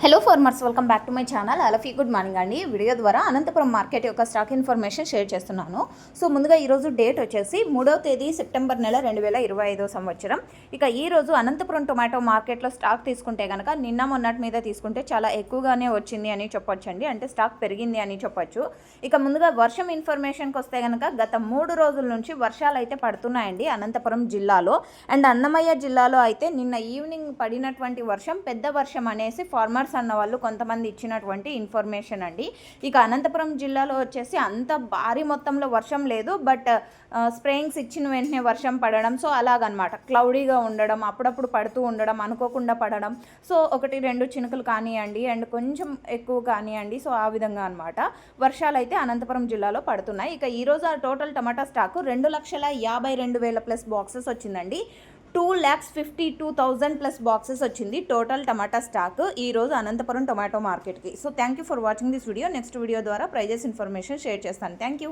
Hello farmers, welcome back to my channel. అలఫీ good morning అండి. Video ద్వారా Anantapur market యొక్క స్టాక్ ఇన్ఫర్మేషన్ షేర్ చేస్తున్నాను. సో ముందుగా ఈరోజు డేట్ వచ్చేసి 3వ తేదీ సెప్టెంబర్ నెల 2025 సంవత్సరం. ఇక ఈరోజు అనంతపురం టొమాటో మార్కెట్లో స్టాక్ తీసుకుంటే కనుక నిన్న మొన్నటి మీద తీసుకుంటే చాలా ఎక్కువగానే వచ్చింది అని చెప్పొచ్చు అండి. అంటే స్టాక్ పెరిగింది అని చెప్పొచ్చు. ఇక ముందుగా వర్షం ఇన్ఫర్మేషన్కి వస్తే కనుక గత 3 రోజుల నుంచి వర్షాలు అయితే పడుతున్నాయండి అనంతపురం జిల్లాలో. అండ్ అన్నమయ్య జిల్లాలో అయితే నిన్న ఈవినింగ్ పడినటువంటి వర్షం పెద్ద వర్షం అనేసి ఫార్మర్స్ అన్న వాళ్ళు కొంతమంది ఇచ్చినటువంటి ఇన్ఫర్మేషన్ అండి. ఇక అనంతపురం జిల్లాలో వచ్చేసి అంత భారీ మొత్తంలో వర్షం లేదు, బట్ స్ప్రేయింగ్స్ ఇచ్చిన వెంటనే వర్షం పడడం, సో అలాగనమాట. క్లౌడీగా ఉండడం, అప్పుడప్పుడు పడుతూ ఉండడం, అనుకోకుండా పడడం, సో 1-2 చినుకులు కానివ్వండి అండ్ కొంచెం ఎక్కువ కానివ్వండి, సో ఆ విధంగా అనమాట వర్షాలు అయితే అనంతపురం జిల్లాలో పడుతున్నాయి. ఇక ఈరోజు ఆ టోటల్ టమాటా స్టాకు 2,52,000 ప్లస్ బాక్సెస్ వచ్చిందండి. 2,52,000 ప్లస్ బాక్సెస్ వచ్చింది టోటల్ టమాటా స్టాక్ ఈరోజు అనంతపురం టొమాటో మార్కెట్కి. So thank you for watching this video. Next video ద్వారా ప్రైజెస్ ఇన్ఫర్మేషన్ షేర్ చేస్తాను. Thank you.